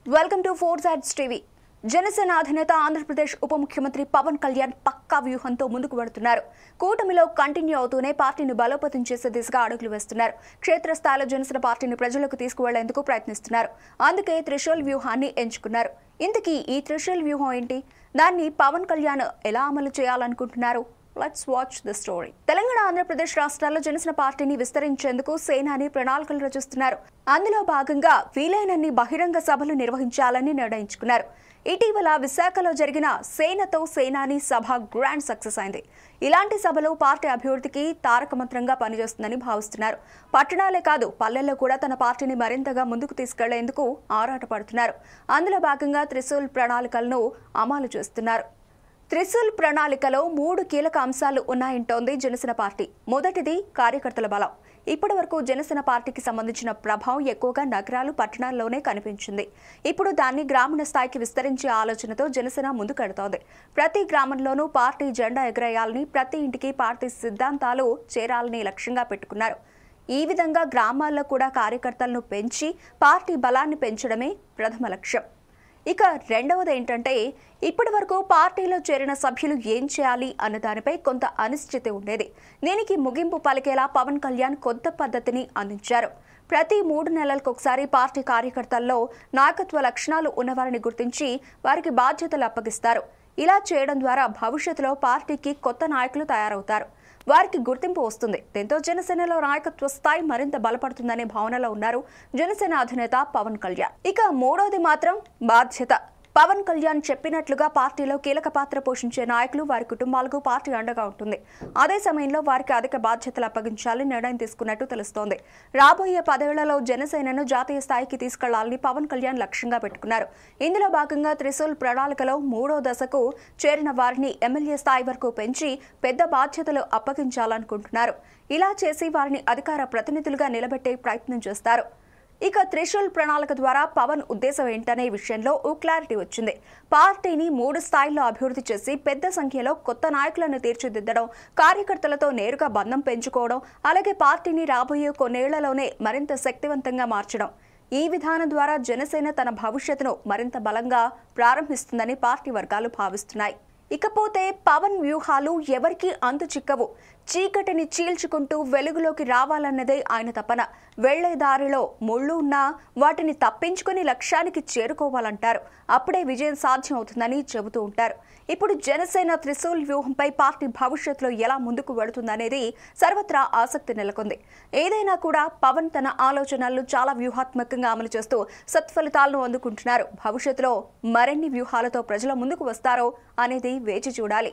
Welcome to 4 Sides TV. Janasena అధినేత ఆంధ్రప్రదేశ్ ఉప ముఖ్యమంత్రి పవన్ కళ్యాణ్ పక్కా వ్యూహంతో ముందుకు వెడుతున్నారు. కూటమిలో కంటిన్యూ అవుతూనే పార్టీని బలోపేతం చేసే దిశగా అడుగులు వేస్తున్నారు. క్షేత్రస్థాయిలో జనసేన పార్టీని ప్రజలకు తీసుకువెళ్లేందుకు ప్రయత్నిస్తున్నారు. అందుకే త్రిశూల్ వ్యూహాన్ని ఎంచుకున్నారు. ఇంతకీ ఈ త్రిశూల్ వ్యూహం ఏంటి? దాన్ని పవన్ కళ్యాణ్ ఎలా అమలు చేయాలనుకుంటున్నారు? Let's watch the story. Telangana Andhra Pradesh రాష్ట్రాల్లో జనసేన పార్టీని విస్తరించేందుకు సేనాని ప్రణాళికలు రచిస్తున్నారు. అందులో భాగంగా వీలైనన్ని బహిరంగ సభలు నిర్వహించాలని నిర్ణయించుకున్నారు. ఇటీవల విశాఖలో జరిగిన సేనతో సేనాని సభ గ్రాండ్ సక్సెస్ అయింది. ఇలాంటి సభలు పార్టీ అభివృద్ధికి తారక మంత్రంగా పనిచేస్తుందని భావిస్తున్నారు. పట్టణాలే కాదు పల్లెల్లో కూడా తన పార్టీని మరింతగా ముందుకు తీసుకెళ్లేందుకు ఆరాటపడుతున్నారు. అందులో భాగంగా త్రిశూల్ ప్రణాళికలను అమలు చేస్తున్నారు. త్రిశూల్ ప్రణాళికలో 3 కీలక అంశాలు ఉన్నాయంటోంది జనసేన పార్టీ. మొదటిది కార్యకర్తల బలం. ఇప్పటి వరకు జనసేన పార్టీకి సంబంధించిన ప్రభావం ఎక్కువగా నగరాలు, పట్టణాల్లోనే కనిపించింది. ఇప్పుడు దాన్ని గ్రామీణ స్థాయికి విస్తరించే ఆలోచనతో జనసేన ముందుకెడుతోంది. ప్రతి గ్రామంలోనూ పార్టీ జెండా ఎగరేయాలని, ప్రతి ఇంటికి పార్టీ సిద్ధాంతాలు చేరాలని లక్ష్యంగా పెట్టుకున్నారు. ఈ విధంగా గ్రామాల్లో కూడా కార్యకర్తలను పెంచి పార్టీ బలాన్ని పెంచడమే ప్రథమ లక్ష్యం. ఇక రెండవది ఏంటంటే, ఇప్పటి వరకు పార్టీలో చేరిన సభ్యులు ఏం చేయాలి అన్న దానిపై కొంత అనిశ్చితి ఉండేది. దీనికి ముగింపు పలికేలా పవన్ కళ్యాణ్ కొత్త పద్ధతిని అందించారు. ప్రతి 3 నెలలకొకసారి పార్టీ కార్యకర్తల్లో నాయకత్వ లక్షణాలు ఉన్నవారిని గుర్తించి వారికి బాధ్యతలు అప్పగిస్తారు. ఇలా చేయడం ద్వారా భవిష్యత్తులో పార్టీకి కొత్త నాయకులు తయారవుతారు. వారికి గుర్తింపు వస్తుంది. దీంతో జనసేనలో నాయకత్వ స్థాయి మరింత బలపడుతుందనే భావనలో ఉన్నారు జనసేన అధినేత పవన్ కళ్యాణ్. ఇక మూడోది మాత్రం బాధ్యత. పవన్ కళ్యాణ్ చెప్పినట్లుగా పార్టీలో కీలక పాత్ర పోషించే నాయకులు, వారి కుటుంబాలకు పార్టీ అండగా ఉంటుంది. అదే సమయంలో వారికి అధిక బాధ్యతలు అప్పగించాలని నిర్ణయం తీసుకున్నట్టు తెలుస్తోంది. రాబోయే 10 ఏళ్లలో జనసేనను జాతీయ స్థాయికి తీసుకెళ్లాలని పవన్ కళ్యాణ్ లక్ష్యంగా పెట్టుకున్నారు. ఇందులో భాగంగా త్రిశూల్ ప్రణాళికలో 3వ దశకు చేరిన వారిని ఎమ్మెల్యే స్థాయి వరకు పెంచి పెద్ద బాధ్యతలు అప్పగించాలనుకుంటున్నారు. ఇలా చేసి వారిని అధికార ప్రతినిధులుగా నిలబెట్టే ప్రయత్నం చేస్తారు. ఇక త్రిశూల్ ప్రణాళిక ద్వారా పవన్ ఉద్దేశం ఏంటనే విషయంలో ఓ క్లారిటీ వచ్చింది. పార్టీని 3 స్థాయిల్లో అభివృద్ధి చేసి పెద్ద సంఖ్యలో కొత్త నాయకులను తీర్చిదిద్దడం, కార్యకర్తలతో నేరుగా బంధం పెంచుకోవడం, అలాగే పార్టీని రాబోయే కొన్నేళ్లలోనే మరింత శక్తివంతంగా మార్చడం. ఈ విధానం ద్వారా జనసేన తన భవిష్యత్తును మరింత బలంగా ప్రారంభిస్తుందని పార్టీ వర్గాలు భావిస్తున్నాయి. ఇకపోతే పవన్ వ్యూహాలు ఎవరికీ అంతు చిక్కవు. చీకటిని చీల్చుకుంటూ వెలుగులోకి రావాలన్నదే ఆయన తపన. వెళ్లే దారిలో ముళ్ళు ఉన్నా వాటిని తప్పించుకుని లక్ష్యానికి చేరుకోవాలంటారు. అప్పుడే విజయం సాధ్యం అవుతుందని చెబుతూ ఉంటారు. ఇప్పుడు జనసేన త్రిశూల్ వ్యూహంపై పార్టీ భవిష్యత్తులో ఎలా ముందుకు వెళుతుందనేది సర్వత్రా ఆసక్తి నెలకొంది. ఏదైనా కూడా పవన్ తన ఆలోచనలను చాలా వ్యూహాత్మకంగా అమలు చేస్తూ సత్ఫలితాలను అందుకుంటున్నారు. భవిష్యత్తులో మరిన్ని వ్యూహాలతో ప్రజల ముందుకు వస్తారో అనేది వేచి చూడాలి.